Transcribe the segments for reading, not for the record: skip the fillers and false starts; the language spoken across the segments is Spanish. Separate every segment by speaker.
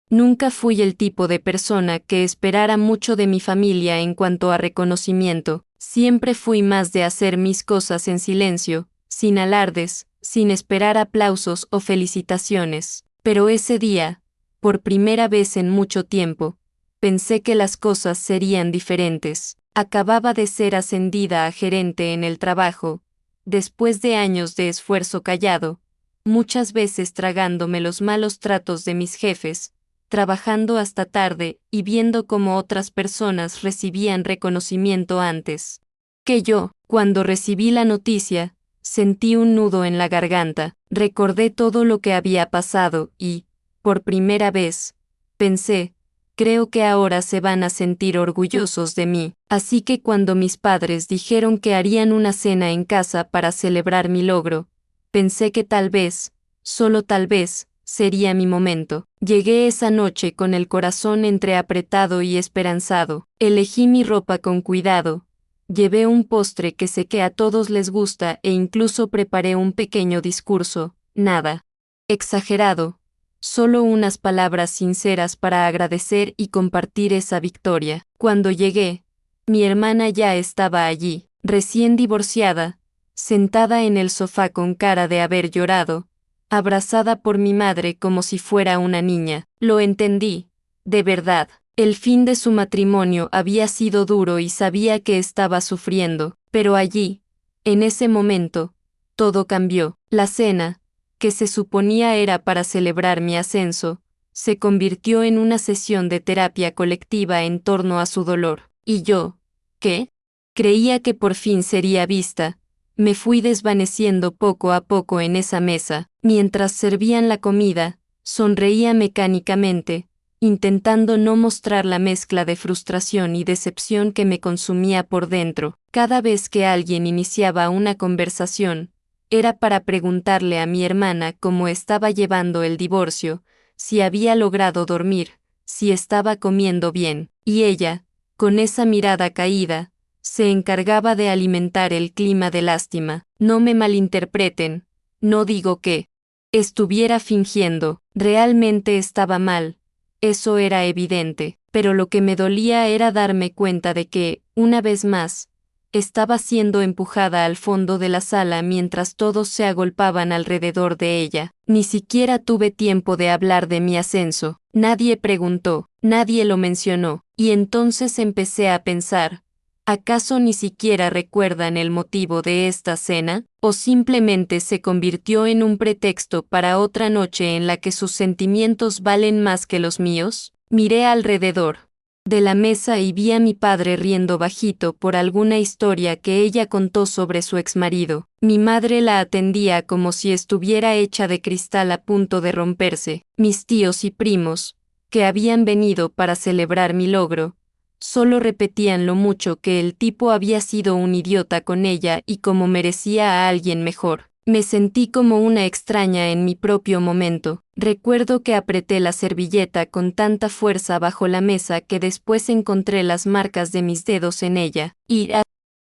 Speaker 1: Nunca fui el tipo de persona que esperara mucho de mi familia en cuanto a reconocimiento. Siempre fui más de hacer mis cosas en silencio, sin alardes, sin esperar aplausos o felicitaciones. Pero ese día, por primera vez en mucho tiempo, pensé que las cosas serían diferentes. Acababa de ser ascendida a gerente en el trabajo, después de años de esfuerzo callado, muchas veces tragándome los malos tratos de mis jefes, trabajando hasta tarde y viendo cómo otras personas recibían reconocimiento antes que yo. Cuando recibí la noticia, sentí un nudo en la garganta, recordé todo lo que había pasado y, por primera vez, pensé, creo que ahora se van a sentir orgullosos de mí. Así que cuando mis padres dijeron que harían una cena en casa para celebrar mi logro, pensé que tal vez, solo tal vez, sería mi momento. Llegué esa noche con el corazón entreapretado y esperanzado. Elegí mi ropa con cuidado. Llevé un postre que sé que a todos les gusta e incluso preparé un pequeño discurso, nada exagerado, solo unas palabras sinceras para agradecer y compartir esa victoria. Cuando llegué, mi hermana ya estaba allí, recién divorciada, sentada en el sofá con cara de haber llorado, abrazada por mi madre como si fuera una niña. Lo entendí, de verdad. El fin de su matrimonio había sido duro y sabía que estaba sufriendo, pero allí, en ese momento, todo cambió. La cena, que se suponía era para celebrar mi ascenso, se convirtió en una sesión de terapia colectiva en torno a su dolor. Y yo, ¿qué? Creía que por fin sería vista. Me fui desvaneciendo poco a poco en esa mesa. Mientras servían la comida, sonreía mecánicamente, intentando no mostrar la mezcla de frustración y decepción que me consumía por dentro. Cada vez que alguien iniciaba una conversación, era para preguntarle a mi hermana cómo estaba llevando el divorcio, si había logrado dormir, si estaba comiendo bien, y ella, con esa mirada caída, se encargaba de alimentar el clima de lástima. No me malinterpreten, no digo que estuviera fingiendo, realmente estaba mal. Eso era evidente, pero lo que me dolía era darme cuenta de que, una vez más, estaba siendo empujada al fondo de la sala mientras todos se agolpaban alrededor de ella. Ni siquiera tuve tiempo de hablar de mi ascenso. Nadie preguntó, nadie lo mencionó, y entonces empecé a pensar, ¿acaso ni siquiera recuerdan el motivo de esta cena? ¿O simplemente se convirtió en un pretexto para otra noche en la que sus sentimientos valen más que los míos? Miré alrededor de la mesa y vi a mi padre riendo bajito por alguna historia que ella contó sobre su exmarido. Mi madre la atendía como si estuviera hecha de cristal a punto de romperse. Mis tíos y primos, que habían venido para celebrar mi logro, solo repetían lo mucho que el tipo había sido un idiota con ella y como merecía a alguien mejor. Me sentí como una extraña en mi propio momento. Recuerdo que apreté la servilleta con tanta fuerza bajo la mesa que después encontré las marcas de mis dedos en ella. Y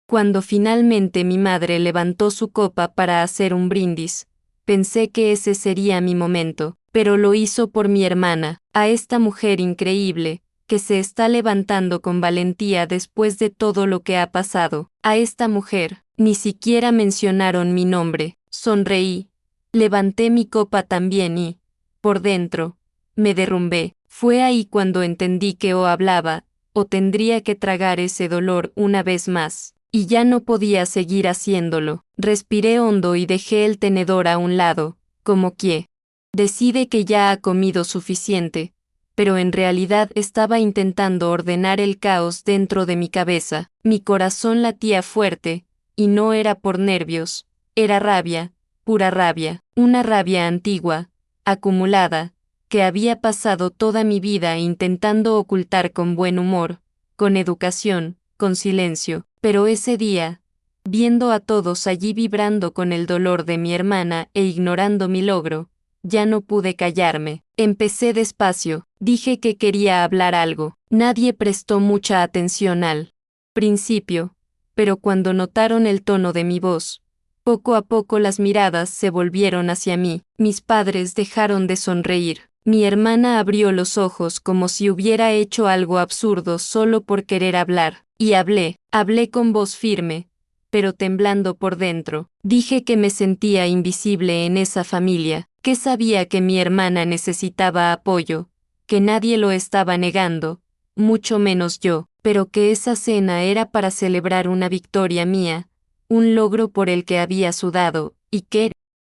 Speaker 1: cuando finalmente mi madre levantó su copa para hacer un brindis, pensé que ese sería mi momento, pero lo hizo por mi hermana, a esta mujer increíble, que se está levantando con valentía después de todo lo que ha pasado. A esta mujer, ni siquiera mencionaron mi nombre. Sonreí, levanté mi copa también y, por dentro, me derrumbé. Fue ahí cuando entendí que o hablaba, o tendría que tragar ese dolor una vez más, y ya no podía seguir haciéndolo. Respiré hondo y dejé el tenedor a un lado, como quien decide que ya ha comido suficiente, pero en realidad estaba intentando ordenar el caos dentro de mi cabeza. Mi corazón latía fuerte, y no era por nervios, era rabia, pura rabia, una rabia antigua, acumulada, que había pasado toda mi vida intentando ocultar con buen humor, con educación, con silencio. Pero ese día, viendo a todos allí vibrando con el dolor de mi hermana e ignorando mi logro, ya no pude callarme. Empecé despacio, dije que quería hablar algo. Nadie prestó mucha atención al principio, pero cuando notaron el tono de mi voz, poco a poco las miradas se volvieron hacia mí. Mis padres dejaron de sonreír. Mi hermana abrió los ojos como si hubiera hecho algo absurdo solo por querer hablar, y hablé con voz firme, pero temblando por dentro. Dije que me sentía invisible en esa familia, que sabía que mi hermana necesitaba apoyo, que nadie lo estaba negando, mucho menos yo, pero que esa cena era para celebrar una victoria mía, un logro por el que había sudado, y que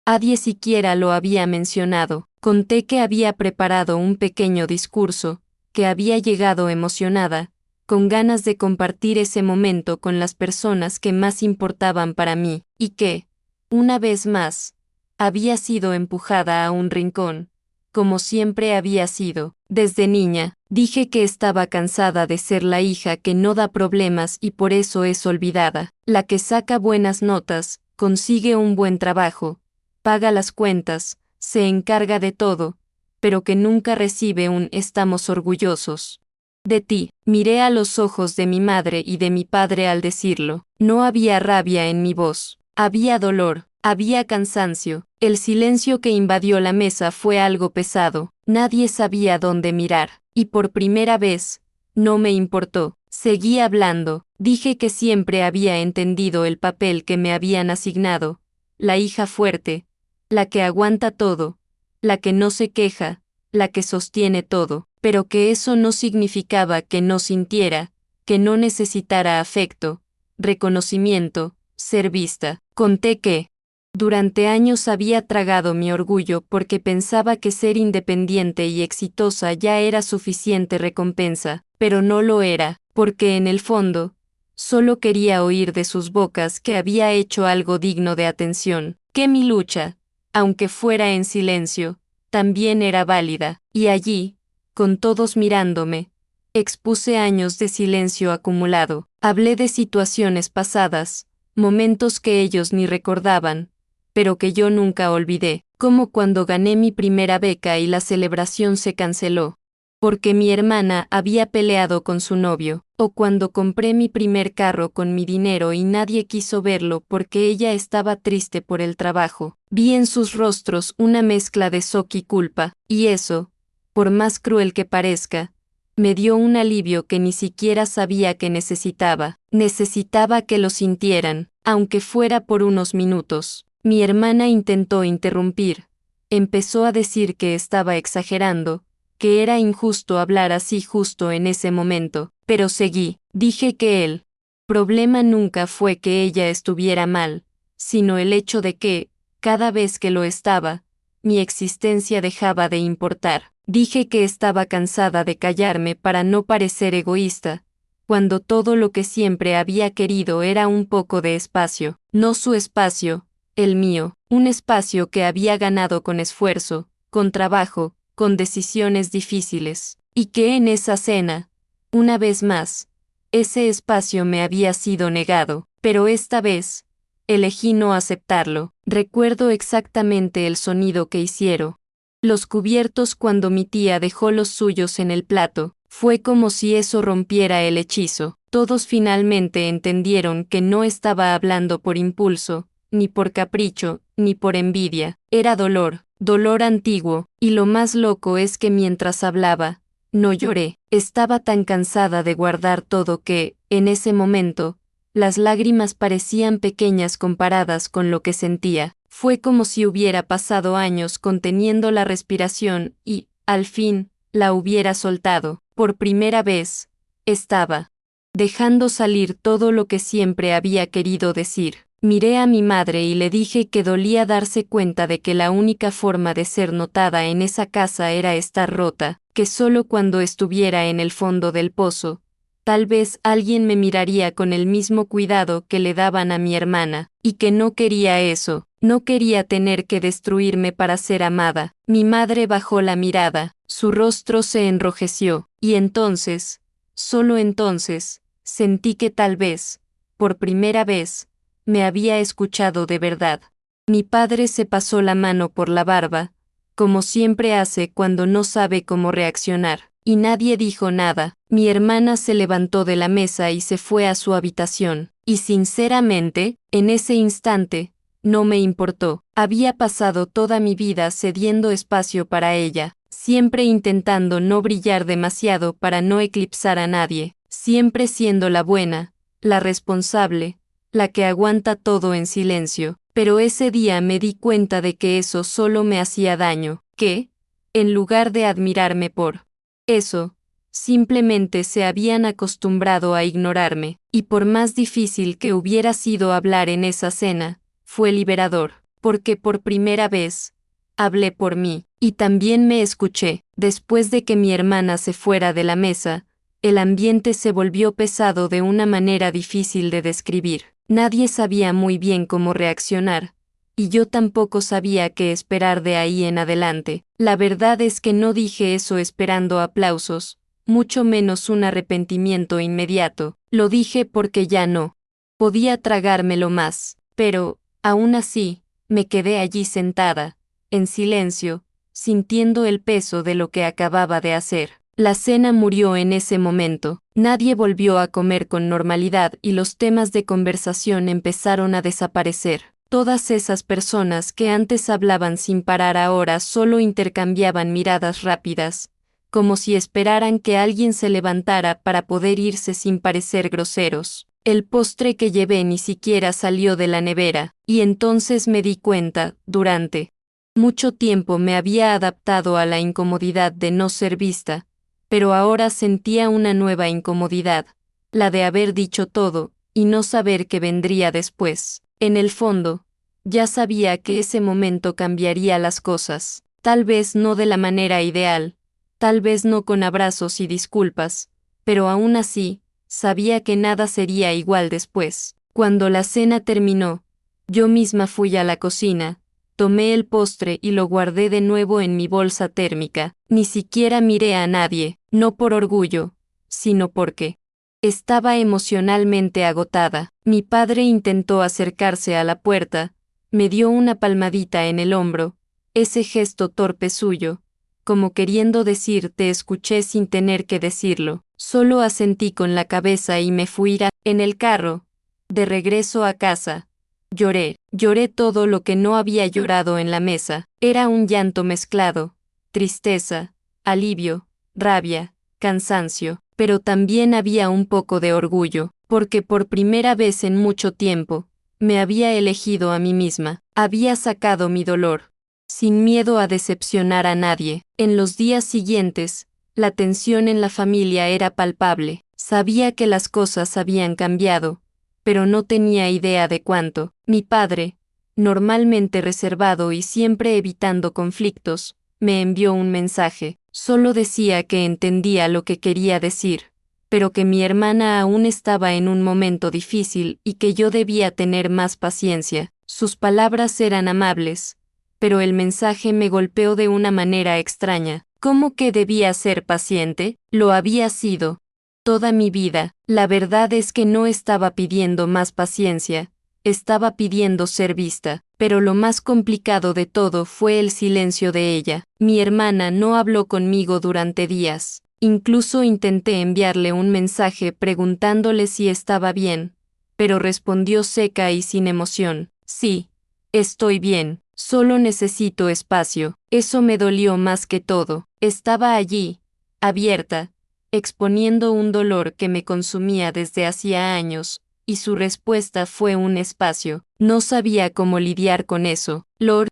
Speaker 1: nadie siquiera lo había mencionado. Conté que había preparado un pequeño discurso, que había llegado emocionada, con ganas de compartir ese momento con las personas que más importaban para mí, y que, una vez más, había sido empujada a un rincón, como siempre había sido. Desde niña, dije que estaba cansada de ser la hija que no da problemas y por eso es olvidada, la que saca buenas notas, consigue un buen trabajo, paga las cuentas, se encarga de todo, pero que nunca recibe un "estamos orgullosos de ti". Miré a los ojos de mi madre y de mi padre al decirlo. No había rabia en mi voz, había dolor, había cansancio. El silencio que invadió la mesa fue algo pesado, nadie sabía dónde mirar, y por primera vez, no me importó. Seguí hablando, dije que siempre había entendido el papel que me habían asignado, la hija fuerte, la que aguanta todo, la que no se queja, la que sostiene todo, pero que eso no significaba que no sintiera, que no necesitara afecto, reconocimiento, ser vista. Conté que, durante años había tragado mi orgullo porque pensaba que ser independiente y exitosa ya era suficiente recompensa, pero no lo era, porque en el fondo, solo quería oír de sus bocas que había hecho algo digno de atención, que mi lucha, aunque fuera en silencio, también era válida, y allí, con todos mirándome, expuse años de silencio acumulado, hablé de situaciones pasadas, momentos que ellos ni recordaban, pero que yo nunca olvidé, como cuando gané mi primera beca y la celebración se canceló, porque mi hermana había peleado con su novio, o cuando compré mi primer carro con mi dinero y nadie quiso verlo porque ella estaba triste por el trabajo. Vi en sus rostros una mezcla de shock y culpa, y eso, por más cruel que parezca, me dio un alivio que ni siquiera sabía que necesitaba. Necesitaba que lo sintieran, aunque fuera por unos minutos. Mi hermana intentó interrumpir. Empezó a decir que estaba exagerando, que era injusto hablar así justo en ese momento, pero seguí. Dije que el problema nunca fue que ella estuviera mal, sino el hecho de que, cada vez que lo estaba, mi existencia dejaba de importar. Dije que estaba cansada de callarme para no parecer egoísta, cuando todo lo que siempre había querido era un poco de espacio, no su espacio, el mío, un espacio que había ganado con esfuerzo, con trabajo, con decisiones difíciles, y que en esa cena, una vez más, ese espacio me había sido negado, pero esta vez, elegí no aceptarlo. Recuerdo exactamente el sonido que hicieron los cubiertos cuando mi tía dejó los suyos en el plato. Fue como si eso rompiera el hechizo. Todos finalmente entendieron que no estaba hablando por impulso, ni por capricho, ni por envidia. Era dolor, dolor antiguo, y lo más loco es que mientras hablaba, no lloré. Estaba tan cansada de guardar todo que, en ese momento, las lágrimas parecían pequeñas comparadas con lo que sentía. Fue como si hubiera pasado años conteniendo la respiración y, al fin, la hubiera soltado. Por primera vez, estaba dejando salir todo lo que siempre había querido decir. Miré a mi madre y le dije que dolía darse cuenta de que la única forma de ser notada en esa casa era estar rota, que solo cuando estuviera en el fondo del pozo, tal vez alguien me miraría con el mismo cuidado que le daban a mi hermana, y que no quería eso, no quería tener que destruirme para ser amada. Mi madre bajó la mirada, su rostro se enrojeció, y entonces, solo entonces, sentí que tal vez, por primera vez, me había escuchado de verdad. Mi padre se pasó la mano por la barba, como siempre hace cuando no sabe cómo reaccionar, y nadie dijo nada. Mi hermana se levantó de la mesa y se fue a su habitación, y sinceramente, en ese instante, no me importó. Había pasado toda mi vida cediendo espacio para ella, siempre intentando no brillar demasiado para no eclipsar a nadie, siempre siendo la buena, la responsable, la que aguanta todo en silencio. Pero ese día me di cuenta de que eso solo me hacía daño, que, en lugar de admirarme por eso, simplemente se habían acostumbrado a ignorarme, y por más difícil que hubiera sido hablar en esa cena, fue liberador, porque por primera vez, hablé por mí, y también me escuché. Después de que mi hermana se fuera de la mesa, el ambiente se volvió pesado de una manera difícil de describir. Nadie sabía muy bien cómo reaccionar, y yo tampoco sabía qué esperar de ahí en adelante. La verdad es que no dije eso esperando aplausos, mucho menos un arrepentimiento inmediato. Lo dije porque ya no podía tragármelo más, pero, aún así, me quedé allí sentada, en silencio, sintiendo el peso de lo que acababa de hacer. La cena murió en ese momento. Nadie volvió a comer con normalidad y los temas de conversación empezaron a desaparecer. Todas esas personas que antes hablaban sin parar ahora solo intercambiaban miradas rápidas, como si esperaran que alguien se levantara para poder irse sin parecer groseros. El postre que llevé ni siquiera salió de la nevera, y entonces me di cuenta, durante mucho tiempo me había adaptado a la incomodidad de no ser vista, pero ahora sentía una nueva incomodidad, la de haber dicho todo, y no saber qué vendría después. En el fondo, ya sabía que ese momento cambiaría las cosas, tal vez no de la manera ideal, tal vez no con abrazos y disculpas, pero aún así, sabía que nada sería igual después. Cuando la cena terminó, yo misma fui a la cocina, tomé el postre y lo guardé de nuevo en mi bolsa térmica. Ni siquiera miré a nadie, no por orgullo, sino porque estaba emocionalmente agotada. Mi padre intentó acercarse a la puerta, me dio una palmadita en el hombro, ese gesto torpe suyo, como queriendo decir te escuché sin tener que decirlo. Solo asentí con la cabeza y me fui en el carro, de regreso a casa. Lloré todo lo que no había llorado en la mesa. Era un llanto mezclado, tristeza, alivio, rabia, cansancio, pero también había un poco de orgullo, porque por primera vez en mucho tiempo, me había elegido a mí misma, había sacado mi dolor, sin miedo a decepcionar a nadie. En los días siguientes, la tensión en la familia era palpable. Sabía que las cosas habían cambiado, pero no tenía idea de cuánto. Mi padre, normalmente reservado y siempre evitando conflictos, me envió un mensaje. Solo decía que entendía lo que quería decir, pero que mi hermana aún estaba en un momento difícil y que yo debía tener más paciencia. Sus palabras eran amables, pero el mensaje me golpeó de una manera extraña. ¿Cómo que debía ser paciente? Lo había sido toda mi vida. La verdad es que no estaba pidiendo más paciencia, estaba pidiendo ser vista, pero lo más complicado de todo fue el silencio de ella. Mi hermana no habló conmigo durante días. Incluso intenté enviarle un mensaje preguntándole si estaba bien, pero respondió seca y sin emoción. Sí, estoy bien, solo necesito espacio. Eso me dolió más que todo. Estaba allí, abierta, exponiendo un dolor que me consumía desde hacía años, y su respuesta fue un espacio. No sabía cómo lidiar con eso. Lo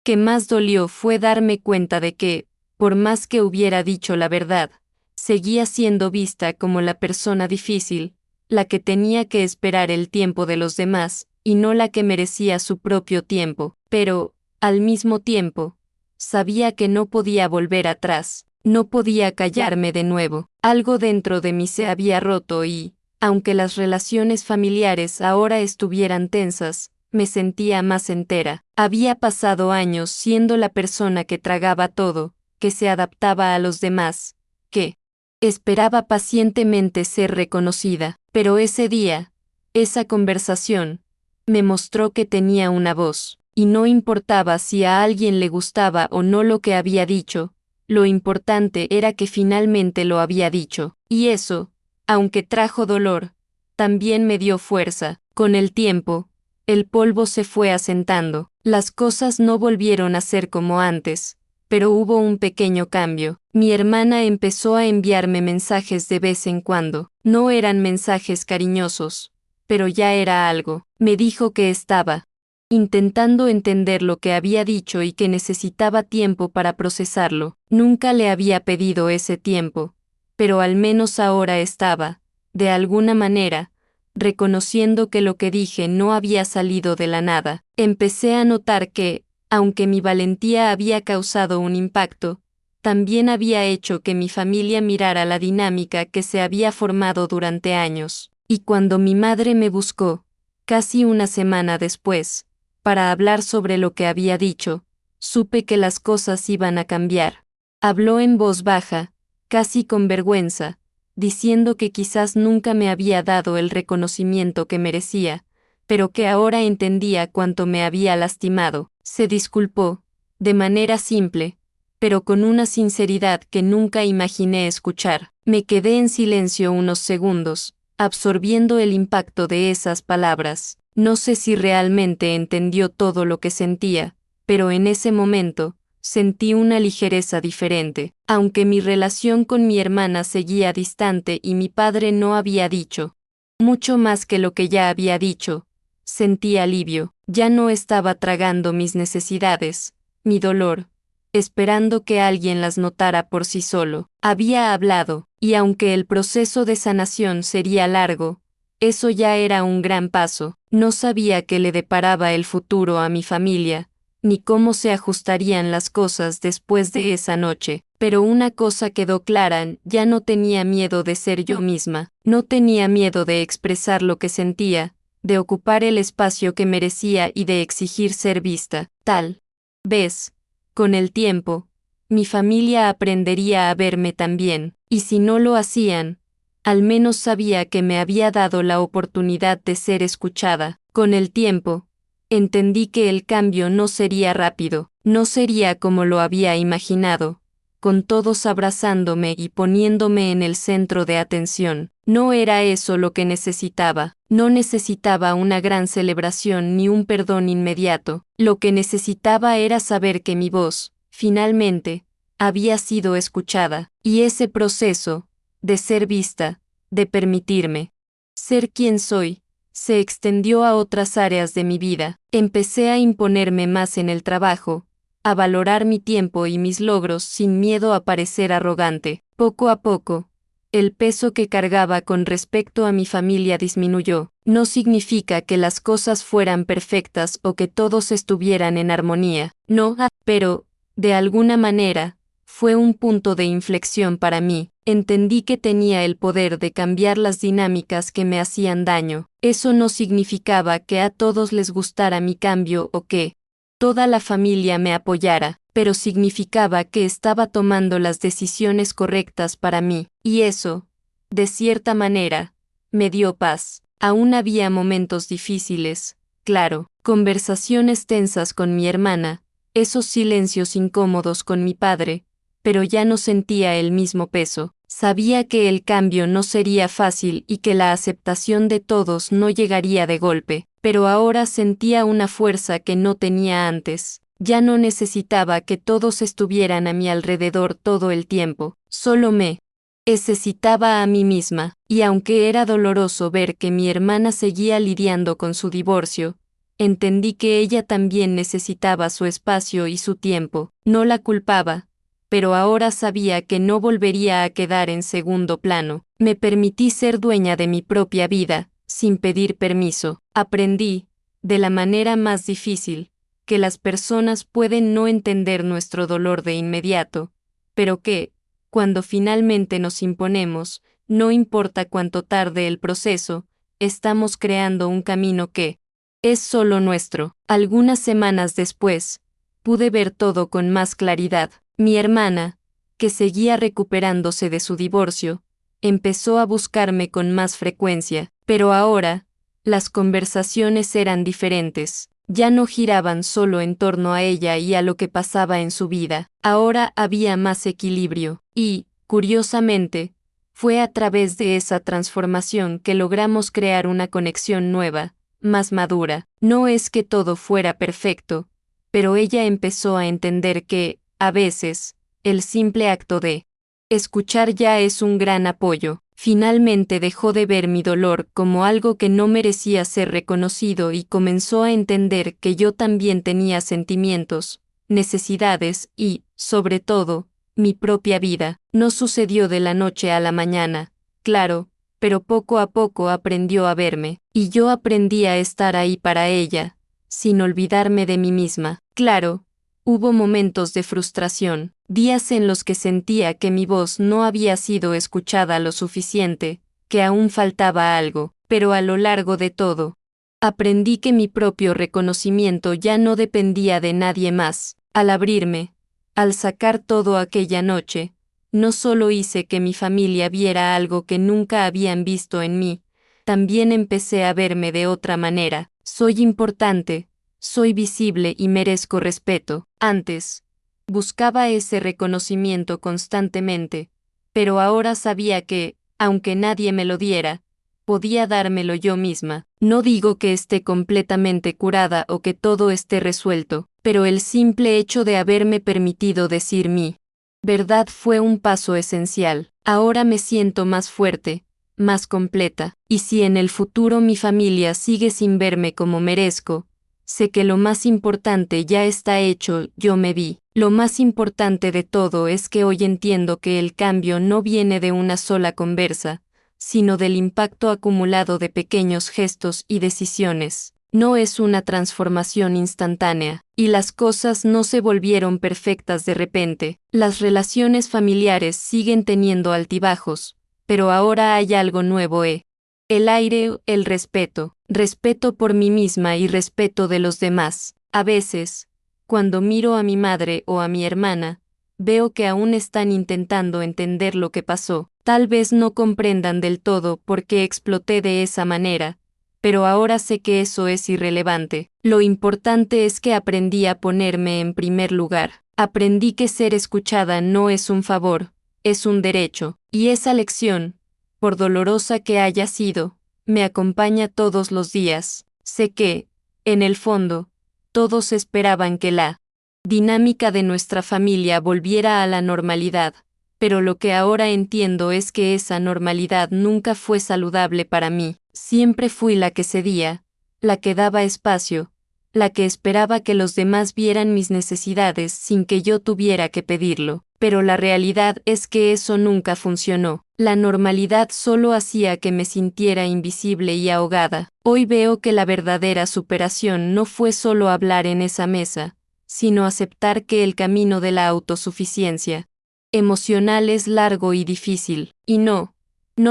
Speaker 1: que más dolió fue darme cuenta de que, por más que hubiera dicho la verdad, seguía siendo vista como la persona difícil, la que tenía que esperar el tiempo de los demás, y no la que merecía su propio tiempo. Pero, al mismo tiempo, sabía que no podía volver atrás. No podía callarme de nuevo. Algo dentro de mí se había roto y, aunque las relaciones familiares ahora estuvieran tensas, me sentía más entera. Había pasado años siendo la persona que tragaba todo, que se adaptaba a los demás, que esperaba pacientemente ser reconocida. Pero ese día, esa conversación, me mostró que tenía una voz, y no importaba si a alguien le gustaba o no lo que había dicho. Lo importante era que finalmente lo había dicho, y eso, aunque trajo dolor, también me dio fuerza. Con el tiempo, el polvo se fue asentando, las cosas no volvieron a ser como antes, pero hubo un pequeño cambio. Mi hermana empezó a enviarme mensajes de vez en cuando. No eran mensajes cariñosos, pero ya era algo. Me dijo que estaba intentando entender lo que había dicho y que necesitaba tiempo para procesarlo. Nunca le había pedido ese tiempo, pero al menos ahora estaba, de alguna manera, reconociendo que lo que dije no había salido de la nada. Empecé a notar que, aunque mi valentía había causado un impacto, también había hecho que mi familia mirara la dinámica que se había formado durante años. Y cuando mi madre me buscó, casi una semana después, para hablar sobre lo que había dicho, supe que las cosas iban a cambiar. Habló en voz baja, casi con vergüenza, diciendo que quizás nunca me había dado el reconocimiento que merecía, pero que ahora entendía cuánto me había lastimado. Se disculpó, de manera simple, pero con una sinceridad que nunca imaginé escuchar. Me quedé en silencio unos segundos, absorbiendo el impacto de esas palabras. No sé si realmente entendió todo lo que sentía, pero en ese momento, sentí una ligereza diferente. Aunque mi relación con mi hermana seguía distante y mi padre no había dicho mucho más que lo que ya había dicho, sentí alivio. Ya no estaba tragando mis necesidades, mi dolor, esperando que alguien las notara por sí solo. Había hablado, y aunque el proceso de sanación sería largo, eso ya era un gran paso. No sabía qué le deparaba el futuro a mi familia, ni cómo se ajustarían las cosas después de esa noche, pero una cosa quedó clara: ya no tenía miedo de ser yo misma, no tenía miedo de expresar lo que sentía, de ocupar el espacio que merecía y de exigir ser vista. Tal vez, con el tiempo, mi familia aprendería a verme también, y si no lo hacían, al menos sabía que me había dado la oportunidad de ser escuchada. Con el tiempo, entendí que el cambio no sería rápido, no sería como lo había imaginado, con todos abrazándome y poniéndome en el centro de atención. No era eso lo que necesitaba, no necesitaba una gran celebración ni un perdón inmediato. Lo que necesitaba era saber que mi voz, finalmente, había sido escuchada, y ese proceso, de ser vista, de permitirme ser quien soy, se extendió a otras áreas de mi vida. Empecé a imponerme más en el trabajo, a valorar mi tiempo y mis logros sin miedo a parecer arrogante. Poco a poco, el peso que cargaba con respecto a mi familia disminuyó. No significa que las cosas fueran perfectas o que todos estuvieran en armonía, no, pero, de alguna manera, fue un punto de inflexión para mí. Entendí que tenía el poder de cambiar las dinámicas que me hacían daño. Eso no significaba que a todos les gustara mi cambio o que toda la familia me apoyara, pero significaba que estaba tomando las decisiones correctas para mí, y eso, de cierta manera, me dio paz. Aún había momentos difíciles, claro, conversaciones tensas con mi hermana, esos silencios incómodos con mi padre, pero ya no sentía el mismo peso. Sabía que el cambio no sería fácil y que la aceptación de todos no llegaría de golpe, pero ahora sentía una fuerza que no tenía antes. Ya no necesitaba que todos estuvieran a mi alrededor todo el tiempo, solo me necesitaba a mí misma, y aunque era doloroso ver que mi hermana seguía lidiando con su divorcio, entendí que ella también necesitaba su espacio y su tiempo. No la culpaba, pero ahora sabía que no volvería a quedar en segundo plano. Me permití ser dueña de mi propia vida, sin pedir permiso. Aprendí, de la manera más difícil, que las personas pueden no entender nuestro dolor de inmediato, pero que, cuando finalmente nos imponemos, no importa cuánto tarde el proceso, estamos creando un camino que es solo nuestro. Algunas semanas después, pude ver todo con más claridad. Mi hermana, que seguía recuperándose de su divorcio, empezó a buscarme con más frecuencia, pero ahora, las conversaciones eran diferentes. Ya no giraban solo en torno a ella y a lo que pasaba en su vida. Ahora había más equilibrio, y, curiosamente, fue a través de esa transformación que logramos crear una conexión nueva, más madura. No es que todo fuera perfecto, pero ella empezó a entender que, a veces, el simple acto de escuchar ya es un gran apoyo. Finalmente dejó de ver mi dolor como algo que no merecía ser reconocido y comenzó a entender que yo también tenía sentimientos, necesidades y, sobre todo, mi propia vida. No sucedió de la noche a la mañana, claro, pero poco a poco aprendió a verme, y yo aprendí a estar ahí para ella, sin olvidarme de mí misma. Claro, hubo momentos de frustración, días en los que sentía que mi voz no había sido escuchada lo suficiente, que aún faltaba algo, pero a lo largo de todo, aprendí que mi propio reconocimiento ya no dependía de nadie más. Al abrirme, al sacar todo aquella noche, no solo hice que mi familia viera algo que nunca habían visto en mí, también empecé a verme de otra manera. Soy importante, soy visible y merezco respeto. Antes, buscaba ese reconocimiento constantemente, pero ahora sabía que, aunque nadie me lo diera, podía dármelo yo misma. No digo que esté completamente curada o que todo esté resuelto, pero el simple hecho de haberme permitido decir mi verdad fue un paso esencial. Ahora me siento más fuerte, más completa, y si en el futuro mi familia sigue sin verme como merezco, sé que lo más importante ya está hecho. Yo me vi. Lo más importante de todo es que hoy entiendo que el cambio no viene de una sola conversa, sino del impacto acumulado de pequeños gestos y decisiones. No es una transformación instantánea, y las cosas no se volvieron perfectas de repente. Las relaciones familiares siguen teniendo altibajos, pero ahora hay algo nuevo. El aire, el respeto, respeto por mí misma y respeto de los demás. A veces, cuando miro a mi madre o a mi hermana, veo que aún están intentando entender lo que pasó. Tal vez no comprendan del todo por qué exploté de esa manera, pero ahora sé que eso es irrelevante. Lo importante es que aprendí a ponerme en primer lugar. Aprendí que ser escuchada no es un favor, es un derecho, y esa lección, por dolorosa que haya sido, me acompaña todos los días. Sé que, en el fondo, todos esperaban que la dinámica de nuestra familia volviera a la normalidad, pero lo que ahora entiendo es que esa normalidad nunca fue saludable para mí. Siempre fui la que cedía, la que daba espacio, la que esperaba que los demás vieran mis necesidades sin que yo tuviera que pedirlo. Pero la realidad es que eso nunca funcionó. La normalidad solo hacía que me sintiera invisible y ahogada. Hoy veo que la verdadera superación no fue solo hablar en esa mesa, sino aceptar que el camino de la autosuficiencia emocional es largo y difícil. Y no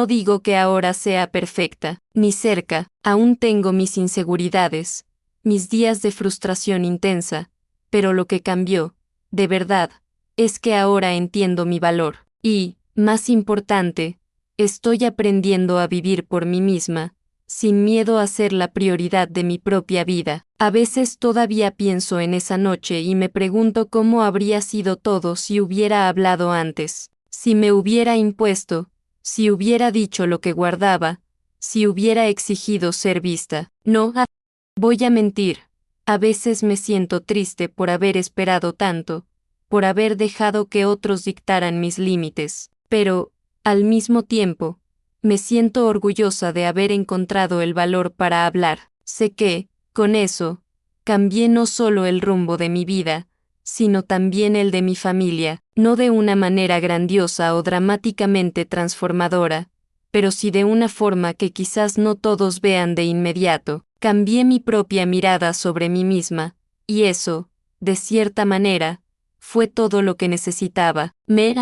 Speaker 1: digo que ahora sea perfecta, ni cerca. Aún tengo mis inseguridades, mis días de frustración intensa, pero lo que cambió, de verdad, es que ahora entiendo mi valor. Y, más importante, estoy aprendiendo a vivir por mí misma, sin miedo a ser la prioridad de mi propia vida. A veces todavía pienso en esa noche y me pregunto cómo habría sido todo si hubiera hablado antes, si me hubiera impuesto, si hubiera dicho lo que guardaba, si hubiera exigido ser vista. No voy a mentir. A veces me siento triste por haber esperado tanto, por haber dejado que otros dictaran mis límites, pero, al mismo tiempo, me siento orgullosa de haber encontrado el valor para hablar. Sé que, con eso, cambié no solo el rumbo de mi vida, sino también el de mi familia, no de una manera grandiosa o dramáticamente transformadora, pero sí de una forma que quizás no todos vean de inmediato. Cambié mi propia mirada sobre mí misma, y eso, de cierta manera, fue todo lo que necesitaba. Me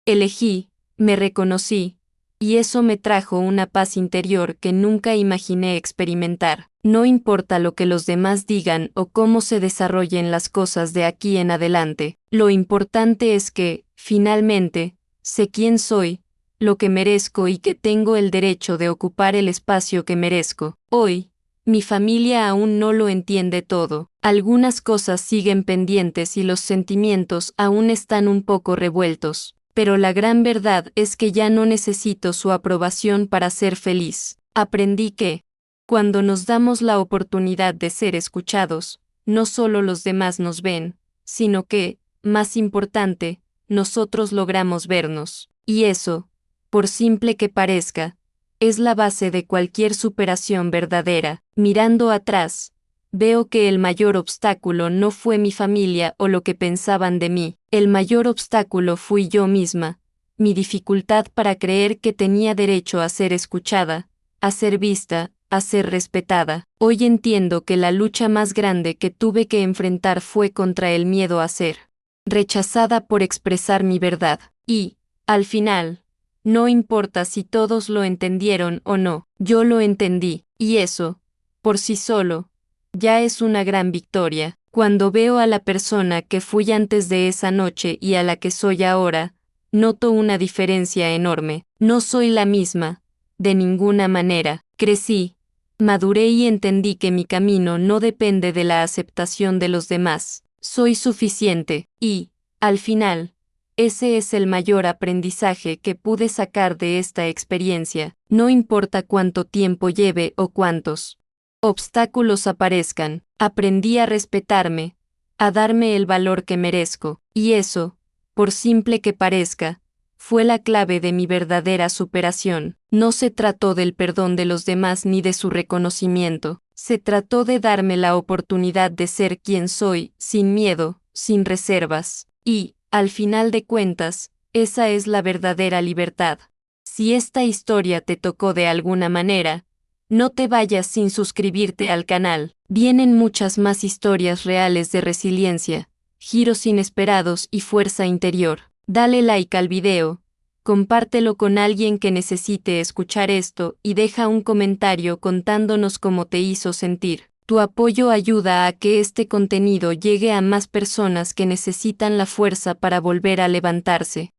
Speaker 1: elegí, me reconocí, y eso me trajo una paz interior que nunca imaginé experimentar. No importa lo que los demás digan o cómo se desarrollen las cosas de aquí en adelante, lo importante es que, finalmente, sé quién soy, lo que merezco y que tengo el derecho de ocupar el espacio que merezco. Hoy, mi familia aún no lo entiende todo. Algunas cosas siguen pendientes y los sentimientos aún están un poco revueltos. Pero la gran verdad es que ya no necesito su aprobación para ser feliz. Aprendí que, cuando nos damos la oportunidad de ser escuchados, no solo los demás nos ven, sino que, más importante, nosotros logramos vernos. Y eso, por simple que parezca, es la base de cualquier superación verdadera. Mirando atrás, veo que el mayor obstáculo no fue mi familia o lo que pensaban de mí. El mayor obstáculo fui yo misma, mi dificultad para creer que tenía derecho a ser escuchada, a ser vista, a ser respetada. Hoy entiendo que la lucha más grande que tuve que enfrentar fue contra el miedo a ser rechazada por expresar mi verdad. Y, al final, no importa si todos lo entendieron o no, yo lo entendí, y eso, por sí solo, ya es una gran victoria. Cuando veo a la persona que fui antes de esa noche y a la que soy ahora, noto una diferencia enorme. No soy la misma, de ninguna manera. Crecí, maduré y entendí que mi camino no depende de la aceptación de los demás. Soy suficiente, y, al final, ese es el mayor aprendizaje que pude sacar de esta experiencia. No importa cuánto tiempo lleve o cuántos obstáculos aparezcan, aprendí a respetarme, a darme el valor que merezco, y eso, por simple que parezca, fue la clave de mi verdadera superación. No se trató del perdón de los demás ni de su reconocimiento, se trató de darme la oportunidad de ser quien soy, sin miedo, sin reservas. Y, al final de cuentas, esa es la verdadera libertad. Si esta historia te tocó de alguna manera, no te vayas sin suscribirte al canal. Vienen muchas más historias reales de resiliencia, giros inesperados y fuerza interior. Dale like al video, compártelo con alguien que necesite escuchar esto y deja un comentario contándonos cómo te hizo sentir. Tu apoyo ayuda a que este contenido llegue a más personas que necesitan la fuerza para volver a levantarse.